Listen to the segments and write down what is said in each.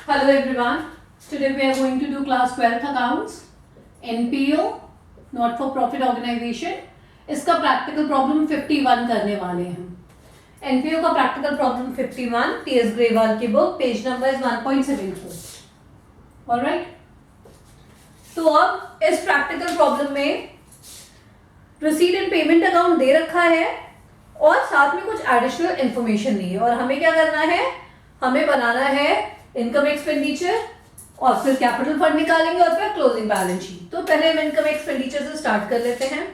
Hello everyone. Today we are going to do class 12th accounts, NPO, not for profit organization. इसका practical problem 51 करने वाले हैं. NPO का practical problem 51, TS Grewal की book, page number 1.74. Alright. तो अब इस प्रैक्टिकल प्रॉब्लम में रिसीट एंड पेमेंट अकाउंट दे रखा है और साथ में कुछ एडिशनल इंफॉर्मेशन दी है और हमें क्या करना है, हमें बनाना है इनकम एक्सपेंडिचर और फिर कैपिटल फंड निकालेंगे और फिर क्लोजिंग बैलेंस शीट. तो पहले हम इनकम एक्सपेंडिचर से स्टार्ट कर लेते हैं.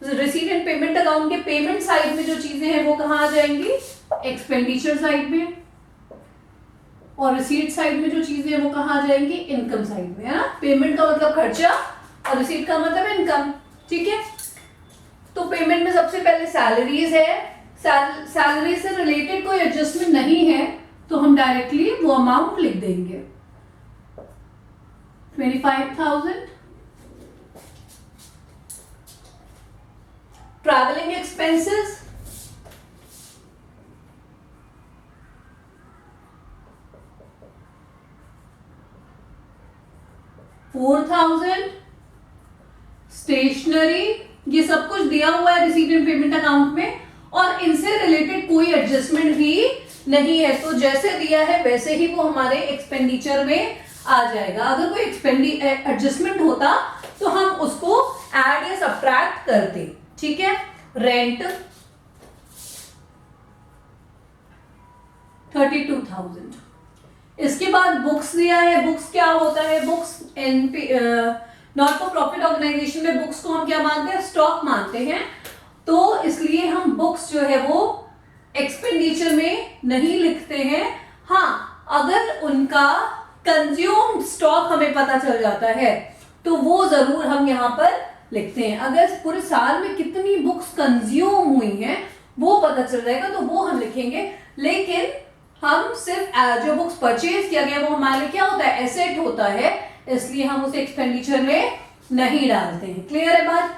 रिसीट एंड पेमेंट अकाउंट के पेमेंट साइड में जो चीजें हैं वो कहाँ आ जाएंगी, एक्सपेंडिचर साइड में, और रिसीट साइड में जो चीजें हैं वो कहाँ आ जाएंगी, इनकम साइड में, है ना. पेमेंट का मतलब खर्चा और रिसीट का मतलब इनकम. ठीक है. तो पेमेंट में सबसे पहले सैलरीज है. सैलरी से रिलेटेड कोई एडजस्टमेंट नहीं है तो हम डायरेक्टली वो अमाउंट लिख देंगे, 25,000. Travelling expenses, $4,000. स्टेशनरी, ये सब कुछ दिया हुआ है रिसीट एंड पेमेंट अकाउंट में और इनसे रिलेटेड कोई एडजस्टमेंट भी नहीं है, तो जैसे दिया है वैसे ही वो हमारे एक्सपेंडिचर में आ जाएगा. अगर कोई एडजस्टमेंट होता तो हम उसको ऐड या सब्ट्रैक्ट करते. ठीक है. रेंट 32,000. इसके बाद बुक्स दिया है. बुक्स क्या होता है, books not for profit organisation में बुक्स को हम क्या मानते हैं, स्टॉक मानते हैं. तो इसलिए हम बुक्स जो है वो एक्सपेंडिचर में नहीं लिखते हैं. हाँ, अगर उनका कंज्यूम्ड स्टॉक हमें पता चल जाता है तो वो जरूर हम यहाँ पर लिखते हैं. अगर पूरे साल में कितनी बुक्स कंज्यूम हुई हैं वो पता चल जाएगा तो वो हम लिखेंगे. लेकिन हम सिर्फ जो बुक्स परचेज किया गया वो हमारे लिए क्या होता है, एसेट होता है, इसलिए हम उसे एक्सपेंडिचर में नहीं डालते हैं. क्लियर है बात.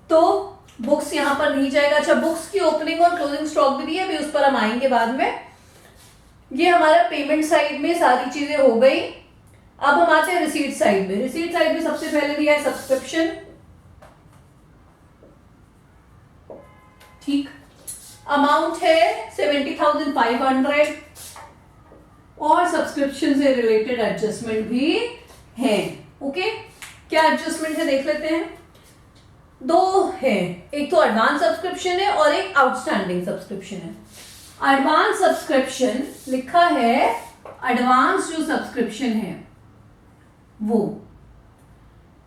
तो बुक्स यहां पर नहीं जाएगा. अच्छा, बुक्स की ओपनिंग और क्लोजिंग स्टॉक भी है, उस पर हम आएंगे बाद में. ये हमारा पेमेंट साइड में सारी चीजें हो गई. अब हम आते हैं रिसीट साइड में. रिसीट साइड में सबसे पहले दिया है सब्सक्रिप्शन. ठीक. अमाउंट है 70,500 और सब्सक्रिप्शन से रिलेटेड एडजस्टमेंट भी है. ओके. क्या एडजस्टमेंट है देख लेते हैं. दो है, एक तो एडवांस सब्सक्रिप्शन है और एक आउटस्टैंडिंग सब्सक्रिप्शन है. एडवांस सब्सक्रिप्शन लिखा है, एडवांस जो सब्सक्रिप्शन है वो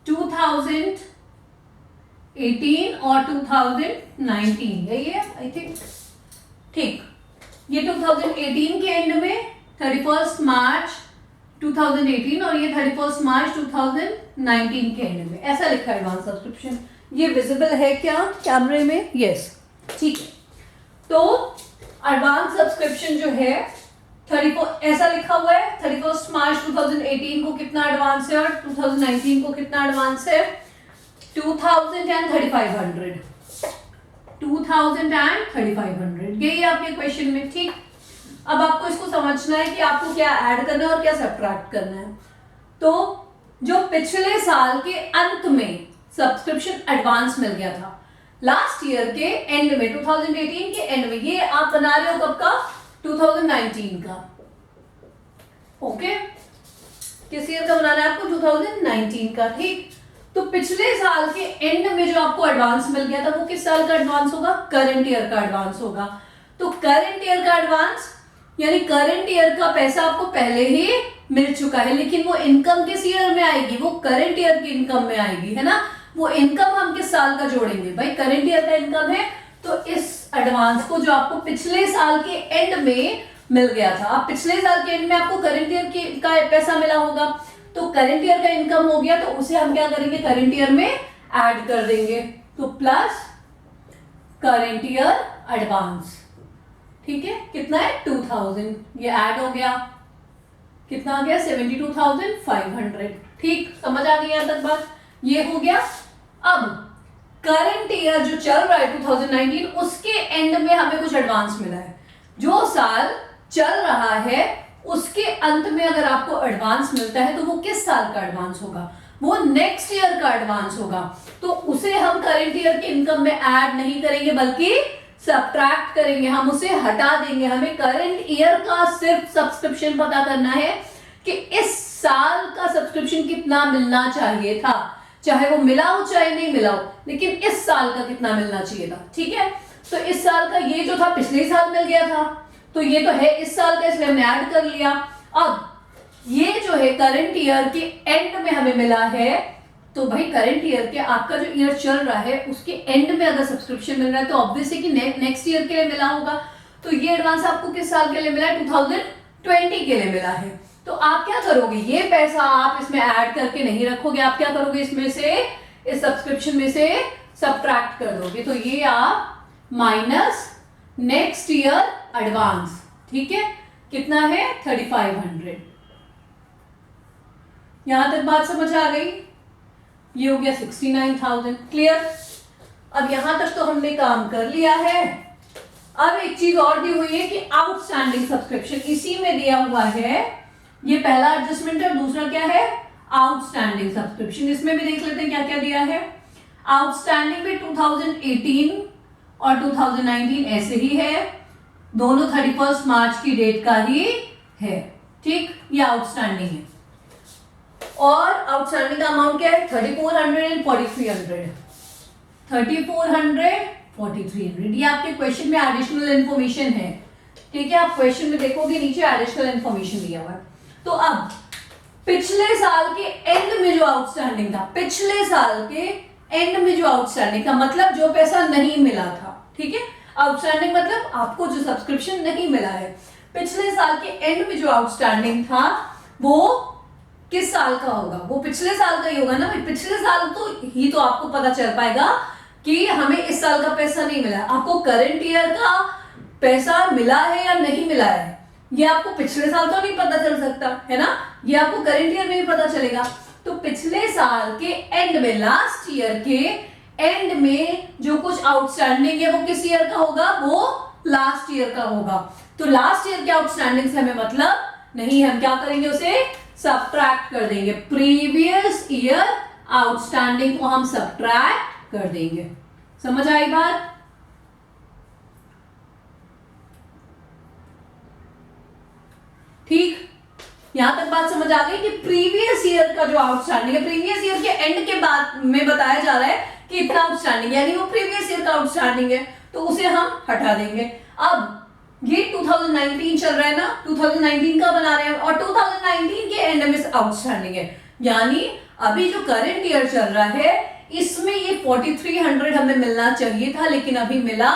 2018 और 2019 यही है आई थिंक. ठीक. ये 2018 के एंड में 31 मार्च 2018 और ये 31 मार्च 2019 के एंड में, ऐसा लिखा है एडवांस सब्सक्रिप्शन. ये विजिबल है क्या कैमरे में? यस. ठीक है. तो एडवांस सब्सक्रिप्शन जो है 34 ऐसा लिखा हुआ है, 31 मार्च 2018 को कितना एडवांस है और 2019 को कितना एडवांस है, 2000 and 3500. 2000 and 3500 यही आपके क्वेश्चन में. ठीक. अब आपको इसको समझना है कि आपको क्या ऐड करना है और क्या सब्ट्रैक्ट करना है. तो जो पिछले साल के अंत में सब्सक्रिप्शन एडवांस मिल गया था लास्ट ईयर के एंड में, 2018 के एंड में, ये आप बना रहे हो कब का, 2019 का. ओके. किस ईयर का बनाना है आपको, 2019 का. ठीक. तो पिछले साल के एंड में जो आपको एडवांस मिल गया था वो किस साल का एडवांस होगा, करंट ईयर का एडवांस होगा. तो करंट ईयर का एडवांस यानी करंट ईयर का पैसा आपको पहले ही मिल चुका है, लेकिन वो इनकम किस ईयर में आएगी, वो करंट ईयर की इनकम में आएगी, है ना. वो इनकम हम किस साल का जोड़ेंगे, भाई करंट ईयर का इनकम है तो इस एडवांस को जो आपको पिछले साल के एंड में मिल गया था, आप पिछले साल के एंड में आपको करंट ईयर का पैसा मिला होगा तो करंट ईयर का इनकम हो गया, तो उसे हम क्या करेंगे, करंट ईयर में ऐड कर देंगे. तो प्लस करंट ईयर एडवांस. ठीक है. कितना है, 2000. ये ऐड हो गया, कितना आ गया, 72,500. ठीक. समझ आ गई यहां तक बात. ये हो गया. अब करंट ईयर जो चल रहा है 2019 उसके एंड में हमें कुछ एडवांस मिला है. जो साल चल रहा है उसके अंत में अगर आपको एडवांस मिलता है तो वो किस साल का एडवांस होगा, वो नेक्स्ट ईयर का एडवांस होगा। तो उसे हम करंट ईयर की इनकम में ऐड नहीं करेंगे बल्कि सब्ट्रैक्ट करेंगे, हम उसे हटा देंगे। हमें करंट ईयर का सिर्फ सब्सक्रिप्शन पता करना है कि इस साल का सब्सक्रिप्शन कितना मिलना चाहिए था, चाहे वो मिला हो चाहे नहीं मिला हो, लेकिन इस साल का कितना मिलना चाहिए था। ठीक है, तो इस साल का ये जो था पिछले साल मिल गया था, तो ये तो है इस साल का, इसलिए हमने ऐड कर लिया। अब ये जो है करंट ईयर के एंड में हमें मिला है, तो भाई करंट ईयर के आपका जो ईयर चल रहा है उसके एंड में अगर सब्सक्रिप्शन मिल रहा है तो ऑब्वियस है कि नेक्स्ट ईयर के लिए मिला होगा। तो ये एडवांस आपको किस साल के लिए मिला है, 2020 के लिए मिला है। तो आप क्या करोगे, ये पैसा आप इसमें ऐड करके नहीं रखोगे, आप क्या करोगे, इसमें से, इस सब्सक्रिप्शन में से सब्ट्रैक्ट कर दोगे। तो ये आप माइनस नेक्स्ट ईयर एडवांस, ठीक है, कितना है 3500। यहां तक बात समझ आ गई, ये हो गया 69,000। क्लियर। अब यहां तक तो हमने काम कर लिया है। अब एक चीज और दी हुई है कि आउटस्टैंडिंग सब्सक्रिप्शन, इसी में दिया हुआ है, ये पहला एडजस्टमेंट है, दूसरा क्या है, आउटस्टैंडिंग सब्सक्रिप्शन। इसमें भी देख लेते हैं क्या क्या दिया है। आउटस्टैंडिंग में 2018 और 2019 ऐसे ही है, दोनों 31 मार्च की डेट का ही है। ठीक, ये आउटस्टैंडिंग है। और आउटस्टैंडिंग का अमाउंट क्या है, 3400 एंड 4300, 3400 4300। ये आपके क्वेश्चन में एडिशनल इन्फॉर्मेशन है। ठीक है, आप क्वेश्चन में देखोगे नीचे एडिशनल इन्फॉर्मेशन दिया हुआ है। तो अब पिछले साल के एंड में जो आउटस्टैंडिंग था, पिछले साल के एंड में जो आउटस्टैंडिंग था, मतलब जो पैसा नहीं मिला था। ठीक है, आउटस्टैंडिंग मतलब आपको जो सब्सक्रिप्शन नहीं मिला है, पिछले साल के एंड में जो आउटस्टैंडिंग था वो किस साल का होगा, वो पिछले साल का ही होगा ना भाई। पिछले साल तो ही तो आपको पता चल पाएगा कि हमें इस साल का पैसा नहीं मिला। आपको करंट ईयर का पैसा मिला है या नहीं मिला है, ये आपको पिछले साल तो नहीं पता चल सकता है ना, ये आपको करंट ईयर में ही पता चलेगा। तो पिछले साल के एंड में, लास्ट ईयर के एंड में जो कुछ आउटस्टैंडिंग है वो किस ईयर का होगा, वो लास्ट ईयर का होगा। तो लास्ट ईयर के आउटस्टैंडिंग से हमें मतलब नहीं है, हम क्या करेंगे, उसे सब्ट्रैक्ट कर देंगे। प्रीवियस ईयर आउटस्टैंडिंग को हम सब्ट्रैक्ट कर देंगे। समझ आई बात। ठीक, यहां तक बात समझ आ गई कि प्रीवियस ईयर का जो आउटस्टैंडिंग है, प्रीवियस ईयर के एंड के बाद में बताया जा रहा है कि इतना आउटस्टैंडिंग, यानी वो प्रीवियस ईयर का आउटस्टैंडिंग है, तो उसे हम हटा देंगे। अब ये 2019 चल रहा है ना, 2019 का बना रहे हैं और 2019 के एंड में आउटस्टैंडिंग है, यानी अभी जो करंट ईयर चल रहा है इसमें ये 4300 हमें मिलना चाहिए था, लेकिन अभी मिला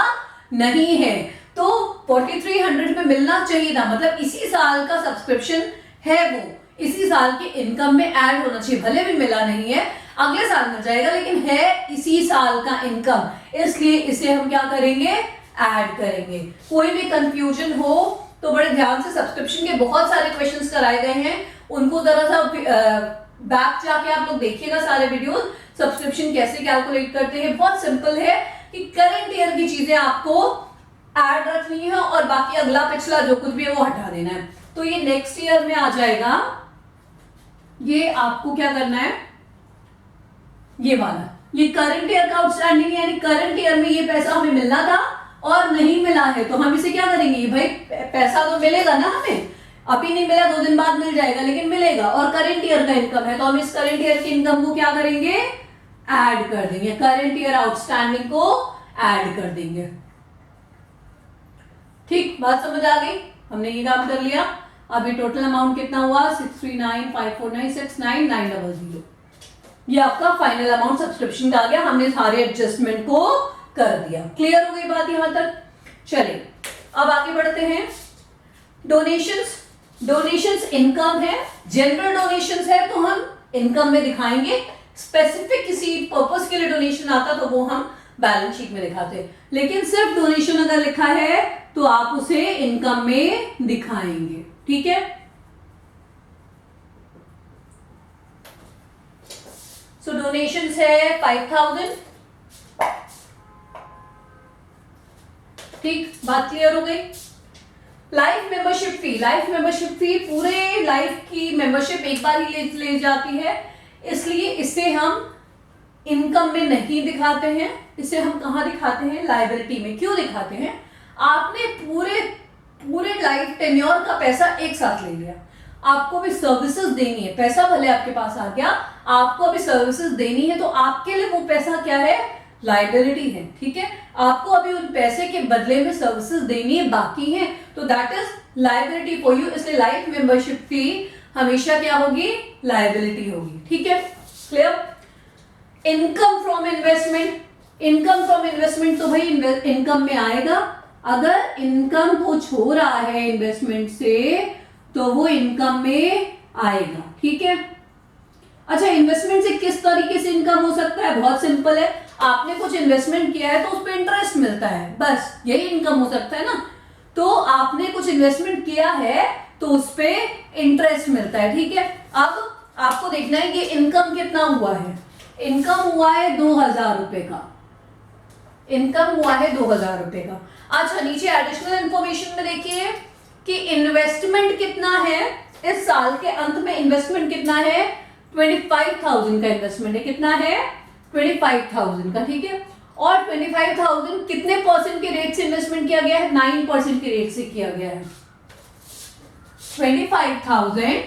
नहीं है। तो 4300 में मिलना चाहिए था, मतलब इसी साल का सब्सक्रिप्शन है, वो इसी साल के इनकम में ऐड होना चाहिए। भले भी मिला नहीं है, अगले साल मिल जाएगा, लेकिन है इसी साल का इनकम, इसलिए इसे हम क्या करेंगे, ऐड करेंगे। कोई भी कंफ्यूजन हो तो बड़े ध्यान से, सब्सक्रिप्शन के बहुत सारे क्वेश्चंस कराए गए हैं, उनको जरा सा बैक जाके आप लोग देखिएगा सारे वीडियोस। सब्सक्रिप्शन कैसे कैलकुलेट करते हैं, बहुत सिंपल है कि करंट ईयर की चीजें आपको ऐड रखनी है और बाकी अगला पिछला जो कुछ भी है वो हटा देना है। तो ये नेक्स्ट ईयर में आ जाएगा, ये आपको क्या करना है, ये वाला, ये करंट ईयर का आउटस्टैंडिंग, यानी करंट ईयर में ये पैसा हमें मिलना था और नहीं मिला है, तो हम इसे क्या करेंगे, भाई पैसा तो मिलेगा ना हमें, अभी नहीं मिला 2 दिन बाद मिल जाएगा, लेकिन मिलेगा, और करंट ईयर का इनकम है, तो हम इस करंट ईयर की इनकम को क्या करेंगे, ऐड कर देंगे, करंट ईयर आउटस्टैंडिंग को ऐड कर देंगे। ठीक, बात समझ आ गई, हमने ये काम कर लिया। अभी टोटल अमाउंट कितना हुआ, 639,549,69,900। ये आपका फाइनल अमाउंट सब्सक्रिप्शन का आ गया, हमने सारे एडजस्टमेंट को कर दिया। क्लियर हो गई बात यहां तक। चलिए अब आगे बढ़ते हैं। डोनेशंस, डोनेशंस इनकम है, जनरल डोनेशंस है तो हम इनकम में दिखाएंगे, स्पेसिफिक किसी पर्पस के लिए डोनेशन आता तो वो हम बैलेंस शीट में दिखाते, लेकिन सिर्फ डोनेशन अगर लिखा है तो आप उसे इनकम में दिखाएंगे। ठीक है, सो डोनेशंस है 5000। ठीक, बात क्लियर हो गई। लाइफ मेंबरशिप फी पूरे लाइफ की मेंबरशिप एक बार ही ले जाती है, इसलिए इसे हम इनकम में नहीं दिखाते हैं, इसे हम कहाँ दिखाते हैं, लायबिलिटी में। क्यों दिखाते हैं, आपने पूरे लाइफ टेन्योर का पैसा एक साथ ले लिया, आपको भी सर्विसेज देनी है, पैसा भले आपके पास आ गया, आपको अभी सर्विसेज देनी है, तो आपके लिए वो पैसा क्या है, लायबिलिटी है। ठीक है, आपको अभी उन पैसे के बदले में सर्विसेज देनी है, बाकी है, तो that is liability for you. इसलिए लाइफ मेंबरशिप फी हमेशा क्या होगी, लायबिलिटी होगी। ठीक है, क्लियर। इनकम फ्रॉम इन्वेस्टमेंट तो भाई इनकम में आएगा, अगर इनकम कुछ हो रहा है इन्वेस्टमेंट से तो वो इनकम में आएगा। ठीक है, अच्छा इन्वेस्टमेंट से किस तरीके से इनकम हो सकता है, बहुत सिंपल है, आपने कुछ इन्वेस्टमेंट किया है तो उस पर इंटरेस्ट मिलता है, बस यही इनकम हो सकता है ना। तो आपने कुछ इन्वेस्टमेंट किया है तो उस पर इंटरेस्ट मिलता है। ठीक है, अब आपको देखना है कि इनकम कितना हुआ है, इनकम हुआ है 2000 रुपए का, इनकम हुआ है 2000 रुपए का। अच्छा नीचे एडिशनल इंफॉर्मेशन में देखिए कि इन्वेस्टमेंट कितना है, इस साल के अंत में इन्वेस्टमेंट कितना है, 25,000 का इन्वेस्टमेंट है, कितना है, 25,000 का। ठीक है, और 25,000 कितने परसेंट के रेट से इन्वेस्टमेंट किया गया है, 9% के रेट से किया गया है। 25,000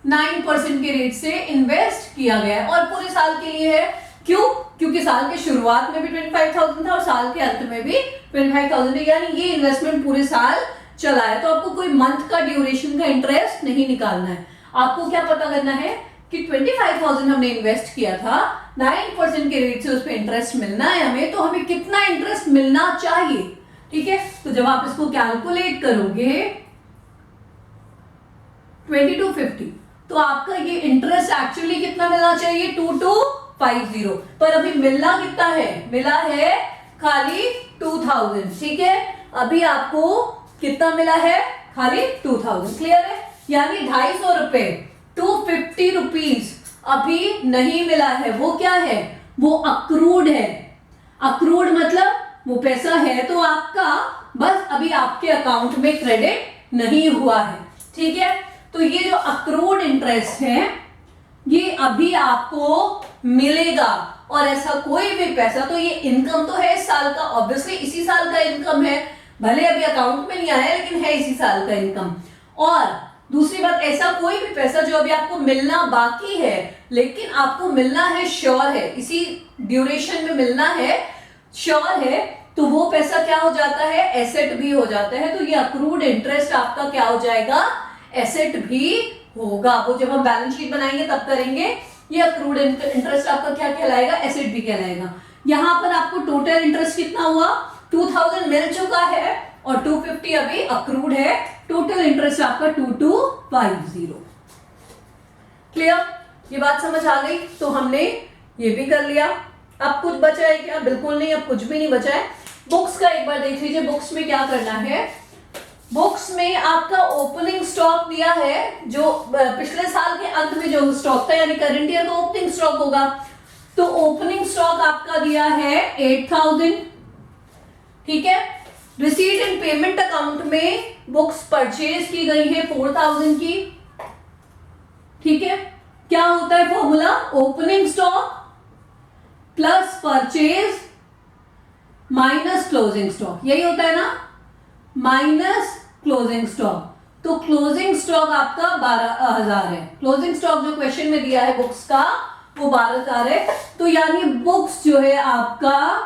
9% के रेट से इन्वेस्ट किया गया है, और पूरे साल के लिए है। क्यों, क्योंकि साल के शुरुआत में भी 25,000 था और साल के अंत में भी 25,000 है, यानी ये इन्वेस्टमेंट पूरे साल चला है। तो आपको कोई मंथ का ड्यूरेशन का इंटरेस्ट नहीं निकालना है, आपको क्या पता करना है कि 25,000 हमने इन्वेस्ट किया था, 9% के रेट से उस पर इंटरेस्ट मिलना है हमें, तो हमें कितना इंटरेस्ट मिलना चाहिए। ठीक है, तो जब आप इसको कैलकुलेट करोगे 2250, तो आपका ये इंटरेस्ट एक्चुअली कितना मिलना चाहिए, 2250, पर अभी मिलना कितना है, मिला है खाली 2000। ठीक है, अभी आपको कितना मिला है, खाली 2000। क्लियर है, यानी 250 रुपए, 250 रुपीज अभी नहीं मिला है। वो क्या है, वो अक्रूड है। अक्रूड मतलब वो पैसा है तो आपका, बस अभी आपके अकाउंट में क्रेडिट नहीं हुआ है। ठीक है, तो ये जो अक्रूड इंटरेस्ट है ये अभी आपको मिलेगा, और ऐसा कोई भी पैसा, तो ये इनकम तो है इस साल का, ऑब्वियसली इसी साल का इनकम है, भले अभी अकाउंट में नहीं आया लेकिन है इसी साल का इनकम। और दूसरी बात, ऐसा कोई भी पैसा जो अभी आपको मिलना बाकी है लेकिन आपको मिलना है, श्योर है, इसी ड्यूरेशन में मिलना है, श्योर है, तो वो पैसा क्या हो जाता है, एसेट भी हो जाता है। तो ये अक्रूड इंटरेस्ट आपका क्या हो जाएगा, एसेट भी होगा। वो जब हम बैलेंस शीट बनाएंगे तब करेंगे। ये अक्रूड इंटरेस्ट आपका क्या कहलाएगा, एसेट भी कहलाएगा। यहां पर आपको टोटल इंटरेस्ट कितना हुआ, 2000 मिल चुका है और 250 अभी अक्रूड है, टोटल इंटरेस्ट आपका 2250। क्लियर, ये बात समझ आ गई। तो हमने ये भी कर लिया। अब कुछ बचा है क्या, बिल्कुल नहीं, अब कुछ भी नहीं बचा है। बुक्स का एक बार देख लीजिए, बुक्स में क्या करना है। बुक्स में आपका ओपनिंग स्टॉक दिया है, जो पिछले साल के अंत में जो स्टॉक था, यानी करंट ईयर का ओपनिंग स्टॉक होगा, तो ओपनिंग स्टॉक आपका दिया है 8000। ठीक है, रिसीट एंड पेमेंट अकाउंट में बुक्स परचेज की गई है 4000 की। ठीक है, क्या होता है formula, opening stock plus purchase minus closing stock, यही होता है ना, माइनस क्लोजिंग स्टॉक। तो क्लोजिंग स्टॉक आपका 12,000 है। क्लोजिंग स्टॉक जो क्वेश्चन में दिया है बुक्स का वो 12,000 है। तो यानी बुक्स जो है आपका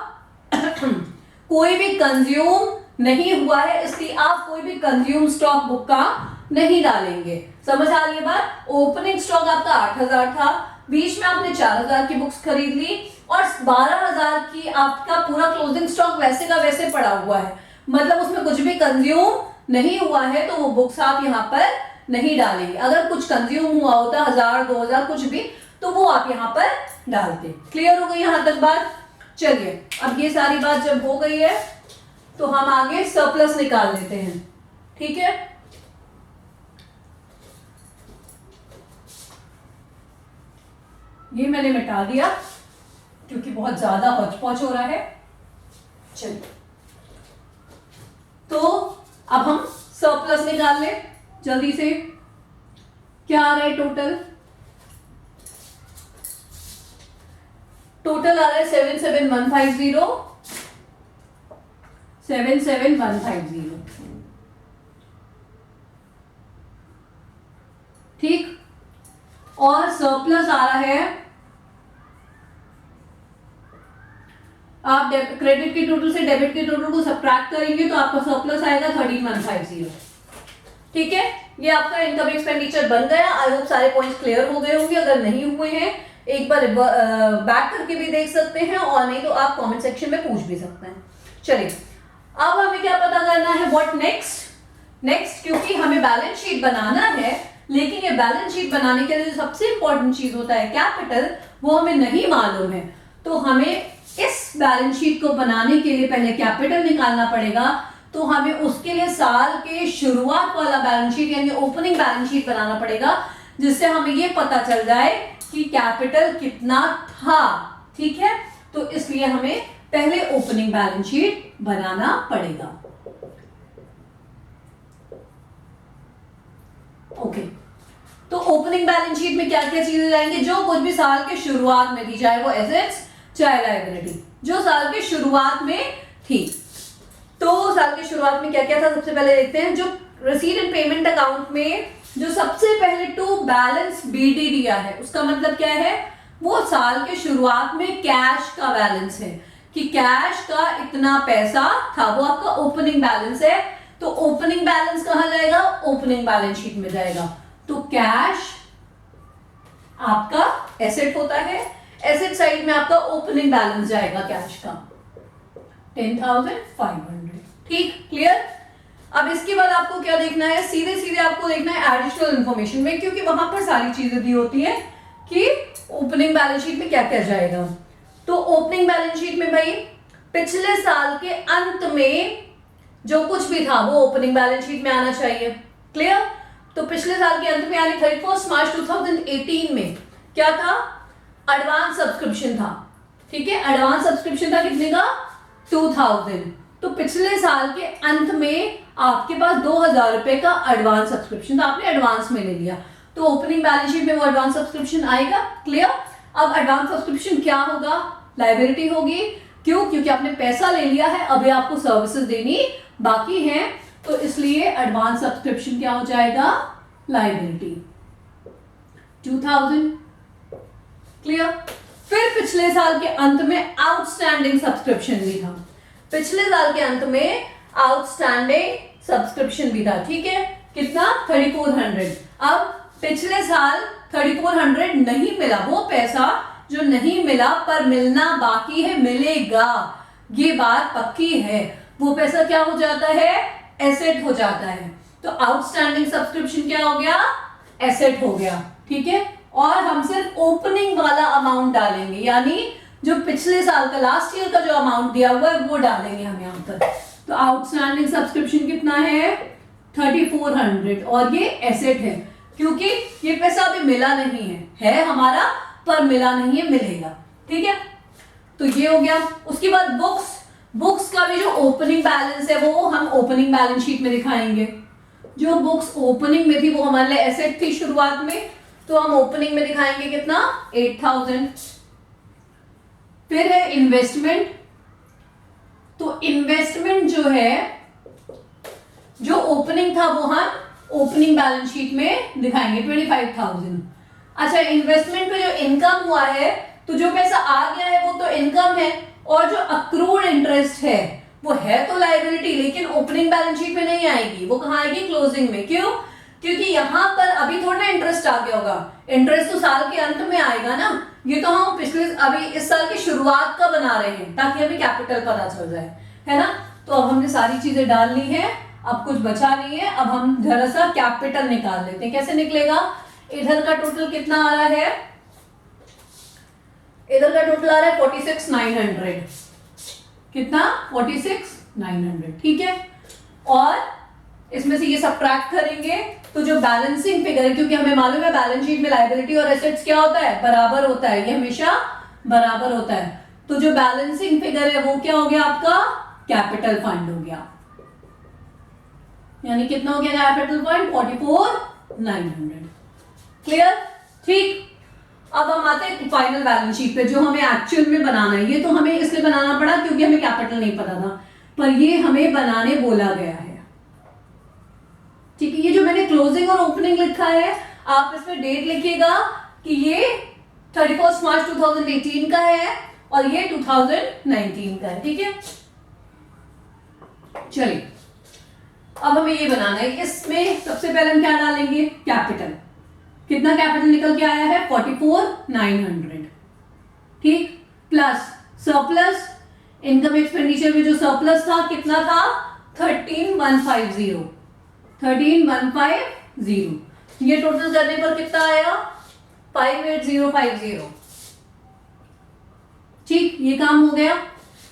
कोई भी कंज्यूम नहीं हुआ है, इसलिए आप कोई भी कंज्यूम स्टॉक बुक का नहीं डालेंगे। समझ आ रही है बात। ओपनिंग स्टॉक आपका 8,000 था, बीच में आपने 4,000 की बुक्स खरीद ली और 12,000 की आपका पूरा क्लोजिंग स्टॉक वैसे का वैसे पड़ा हुआ है, मतलब उसमें कुछ भी कंज्यूम नहीं हुआ है, तो वो बुक्स आप यहाँ पर नहीं डालेंगे। अगर कुछ कंज्यूम हुआ होता 1000 2000 कुछ भी, तो वो आप यहाँ पर डालते। क्लियर हो गई यहां तक बात। चलिए अब ये सारी बात जब हो गई है तो हम आगे सरप्लस निकाल लेते हैं। ठीक है, ये मैंने मिटा दिया क्योंकि बहुत ज्यादा हौच-पौच हो रहा है। चलिए, तो अब हम सरप्लस निकाल ले जल्दी से। क्या आ रहा है टोटल? टोटल आ रहा है 77150, 77150। ठीक, और सरप्लस आ रहा है, आप क्रेडिट के टोटल से डेबिट के टोटल को सब्ट्रैक्ट करेंगे तो आपका सरप्लस आएगा 13150। ठीक है, ये आपका इनकम एक्सपेंडिचर बन गया। आई होप सारे पॉइंट्स क्लियर हो गए होंगे। अगर नहीं हुए हैं एक बार बैक करके भी देख सकते हैं, और नहीं तो आप कमेंट सेक्शन में पूछ भी सकते हैं। चलिए, अब हमें क्या पता करना है, व्हाट नेक्स्ट, क्योंकि हमें बैलेंस शीट बनाना है, लेकिन ये बैलेंस शीट बनाने के लिए जो सबसे इंपॉर्टेंट चीज होता है कैपिटल, वो हमें नहीं मालूम है। तो हमें इस बैलेंस शीट को बनाने के लिए पहले कैपिटल निकालना पड़ेगा। तो हमें उसके लिए साल के शुरुआत वाला बैलेंस शीट यानी ओपनिंग बैलेंस शीट बनाना पड़ेगा, जिससे हमें ये पता चल जाए कि कैपिटल कितना था। ठीक है, तो इसलिए हमें पहले ओपनिंग बैलेंस शीट बनाना पड़ेगा। ओके, तो ओपनिंग बैलेंस शीट में क्या क्या चीजें जाएंगे? जो कुछ भी साल के शुरुआत में थी, चाहे वो एसेट्स चाहे लायबिलिटी, जो साल के शुरुआत में थी। तो साल के शुरुआत में क्या क्या था, सबसे पहले देखते हैं। जो रिसीट एंड पेमेंट अकाउंट में जो सबसे पहले टू बैलेंस बीडी दिया है, उसका मतलब क्या है, वो साल के शुरुआत में कैश का बैलेंस है, कि कैश का इतना पैसा था, वो आपका ओपनिंग बैलेंस है। तो ओपनिंग बैलेंस कहां जाएगा? ओपनिंग बैलेंस शीट में जाएगा। तो कैश आपका एसेट होता है, एसेट साइड में आपका ओपनिंग बैलेंस जाएगा कैश का 10,500। ठीक, क्लियर? अब इसके बाद आपको क्या देखना है, सीधे सीधे आपको देखना है एडिशनल इंफॉर्मेशन में, क्योंकि वहां पर सारी चीजें दी होती है कि ओपनिंग बैलेंस शीट में क्या क्या जाएगा। तो ओपनिंग बैलेंस शीट में भाई पिछले साल के अंत में जो कुछ भी था वो ओपनिंग बैलेंस शीट में आना चाहिए। क्लियर? तो पिछले साल के अंत में यानी 31 मार्च 2018 में क्या था? एडवांस सब्सक्रिप्शन था। ठीक है, एडवांस सब्सक्रिप्शन था कितने का? 2000। तो पिछले साल के अंत में आपके पास 2000 रुपए का एडवांस सब्सक्रिप्शन था, आपने एडवांस में ले लिया, तो ओपनिंग बैलेंस शीट में वो एडवांस सब्सक्रिप्शन आएगा। क्लियर? अब एडवांस सब्सक्रिप्शन क्या होगा? लायबिलिटी होगी। क्यों? क्योंकि आपने पैसा ले लिया है, अभी आपको सर्विसेज देनी बाकी है, तो इसलिए एडवांस सब्सक्रिप्शन क्या हो जाएगा? लायबिलिटी 2000। क्लियर? फिर पिछले साल के अंत में आउटस्टैंडिंग सब्सक्रिप्शन भी था, पिछले साल के अंत में आउटस्टैंडिंग सब्सक्रिप्शन भी था। ठीक है, कितना? 3400। अब पिछले साल 3400 नहीं मिला, वो पैसा जो नहीं मिला पर मिलना बाकी है, मिलेगा, ये बात पक्की है, वो पैसा क्या हो जाता है? एसेट हो जाता है। तो आउटस्टैंडिंग सब्सक्रिप्शन क्या हो गया? एसेट हो गया। ठीक है, और हम सिर्फ ओपनिंग वाला अमाउंट डालेंगे, यानी जो पिछले साल का लास्ट ईयर का जो अमाउंट दिया हुआ है वो डालेंगे हम यहां पर। तो आउटस्टैंडिंग सब्सक्रिप्शन कितना है? 3400, और ये एसेट है क्योंकि ये पैसा अभी मिला नहीं है हमारा, पर मिला नहीं है, मिलेगा। ठीक है, तो ये हो गया। उसके बाद बुक्स का भी जो ओपनिंग बैलेंस है वो हम ओपनिंग बैलेंस शीट में दिखाएंगे। जो बुक्स ओपनिंग में थी वो हमारे लिए एसेट थी शुरुआत में, तो हम ओपनिंग में दिखाएंगे कितना? 8000। फिर है इन्वेस्टमेंट। तो इन्वेस्टमेंट जो है, जो ओपनिंग था वो हम ओपनिंग बैलेंस शीट में दिखाएंगे 25,000। अच्छा, इन्वेस्टमेंट पे जो इनकम हुआ है, तो जो पैसा आ गया है वो तो इनकम है, और जो अक्रूड इंटरेस्ट है वो है तो लायबिलिटी, लेकिन ओपनिंग बैलेंस शीट में नहीं आएगी, वो कहां आएगी? क्लोजिंग में। क्यों? क्योंकि यहां पर अभी थोड़ा इंटरेस्ट आ गया होगा, इंटरेस्ट तो साल के अंत में आएगा ना, ये तो हम अभी इस साल की शुरुआत का बना रहे हैं ताकि हमें कैपिटल पता चल जाए, है ना। तो अब हमने सारी चीजें डाल ली है, अब कुछ बचा नहीं है, अब हम जरा सा कैपिटल निकाल लेते हैं। कैसे निकलेगा? इधर का टोटल कितना आ रहा है? इधर का टोटल आ रहा है 46,900। कितना? 46,900। ठीक है, और इसमें से ये सब्ट्रैक्ट करेंगे तो जो बैलेंसिंग फिगर है, क्योंकि हमें मालूम है बैलेंस शीट में लायबिलिटी और एसेट्स क्या होता है? बराबर होता है, ये हमेशा बराबर होता है। तो जो बैलेंसिंग फिगर है वो क्या हो गया? आपका कैपिटल फंड हो गया। यानी कितना हो गया कैपिटल पॉइंट 44,900। क्लियर? ठीक। अब हम आते हैं फाइनल बैलेंस शीट पे जो हमें एक्चुअल में बनाना है। ये तो हमें इसलिए बनाना पड़ा क्योंकि हमें कैपिटल नहीं पता था, पर ये हमें बनाने बोला गया है। ठीक है, ये जो मैंने क्लोजिंग और ओपनिंग लिखा है, आप इसमें डेट लिखिएगा कि ये 31 मार्च 2018 का है और ये 2019 का है। ठीक है, चलिए अब हमें ये बनाना है। इसमें सबसे पहले हम क्या डालेंगे? कैपिटल। कितना कैपिटल निकल के आया है? 44,900। ठीक, प्लस सरप्लस, इनकम एक्सपेंडिचर में जो सरप्लस था कितना था? 13,150। 13,150। ये टोटल करने पर कितना आया? 58,050। ठीक, ये काम हो गया।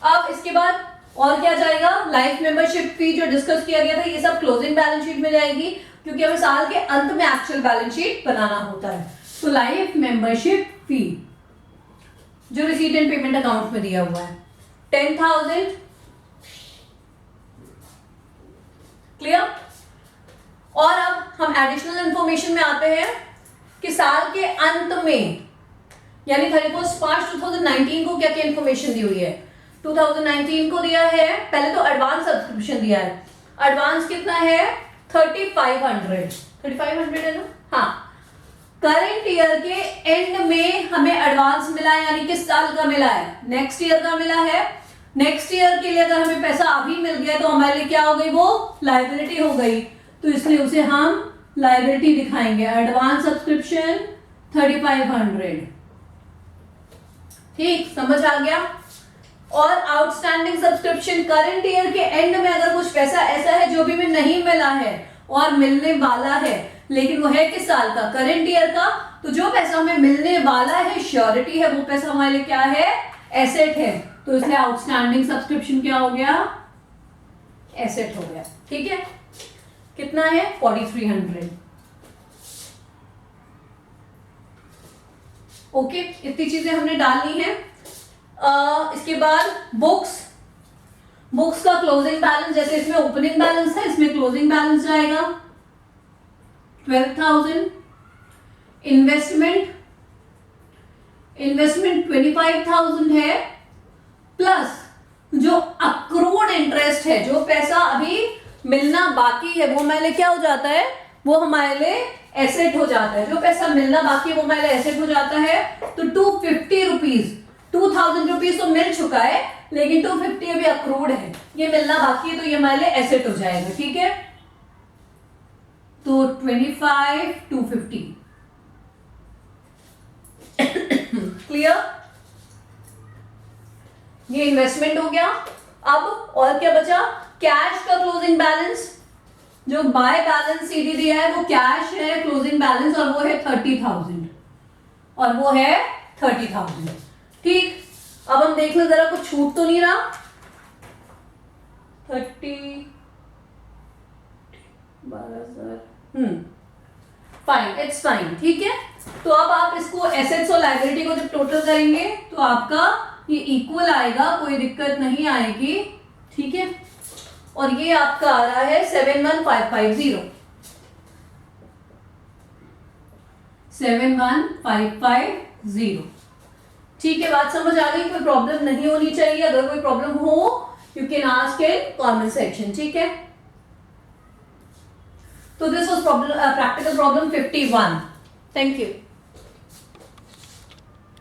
अब इसके बाद और क्या जाएगा? लाइफ मेंबरशिप फी जो डिस्कस किया गया था, ये सब क्लोजिंग बैलेंस शीट में जाएगी क्योंकि हमें साल के अंत में एक्चुअल बैलेंस शीट बनाना होता है। तो लाइफ मेंबरशिप फी जो रिसीट एंड पेमेंट अकाउंट में दिया हुआ है 10,000। क्लियर? और अब हम एडिशनल इंफॉर्मेशन में आते हैं कि साल के अंत में यानी 31 मार्च 2019 को क्या क्या इंफॉर्मेशन दी हुई है। 2019 को दिया है, पहले तो एडवांस सब्सक्रिप्शन दिया है। एडवांस कितना है? 3,500 है ना? हाँ, करंट ईयर के एंड में हमें एडवांस मिला है, यानी किस साल का मिला है? नेक्स्ट ईयर का मिला है। नेक्स्ट ईयर के लिए अगर हमें पैसा अभी मिल गया तो हमारे लिए क्या हो गई? वो लायबिलिटी हो गई, तो इसलिए उसे हम लायबिलिटी दिखाएंगे। Advance subscription 3,500। ठीक, समझ आ गया? और आउटस्टैंडिंग सब्सक्रिप्शन करंट ईयर के एंड में अगर कुछ पैसा ऐसा है जो भी में नहीं मिला है और मिलने वाला है, लेकिन वो है किस साल का? करंट ईयर का, तो जो पैसा हमें मिलने वाला है, श्योरिटी है, वो पैसा हमारे लिए क्या है? एसेट है। तो इसलिए आउटस्टैंडिंग सब्सक्रिप्शन क्या हो गया? एसेट हो गया। ठीक है, कितना है? 4,300। ओके, इतनी चीजें हमने डालनी है। इसके बाद बुक्स का क्लोजिंग बैलेंस, जैसे इसमें ओपनिंग बैलेंस है, इसमें क्लोजिंग बैलेंस जाएगा 12,000। इन्वेस्टमेंट 25,000 है, प्लस जो अक्रूड इंटरेस्ट है, जो पैसा अभी मिलना बाकी है, वो हमारे लिए क्या हो जाता है? वो हमारे लिए एसेट हो जाता है। जो पैसा मिलना बाकी है वो हमारे लिए एसेट हो जाता है। तो 250 रुपीज, 2,000 रुपीज तो मिल चुका है, लेकिन 250 अभी अक्रूड है, ये मिलना बाकी है, तो ये हमारे लिए एसेट हो जाएगा। ठीक है, तो 25, 250। क्लियर? ये इन्वेस्टमेंट हो गया। अब और क्या बचा? कैश का क्लोजिंग बैलेंस, जो बाय बैलेंस सीधी दिया है वो कैश है क्लोजिंग बैलेंस, और वो है 30,000, और वो है 30,000। ठीक, अब हम देख लो जरा कुछ छूट तो नहीं रहा। 30, 12,000। Fine, it's fine. ठीक है, तो अब आप इसको एसेट्स और लायबिलिटी को जब टोटल करेंगे तो आपका ये इक्वल आएगा, कोई दिक्कत नहीं आएगी। ठीक है, और ये आपका आ रहा है 71,550। 71,550। ठीक है, बात समझ आ गई? कोई प्रॉब्लम नहीं होनी चाहिए। अगर कोई प्रॉब्लम हो you can ask in comment section. ठीक है, तो this was practical problem 51। Thank you.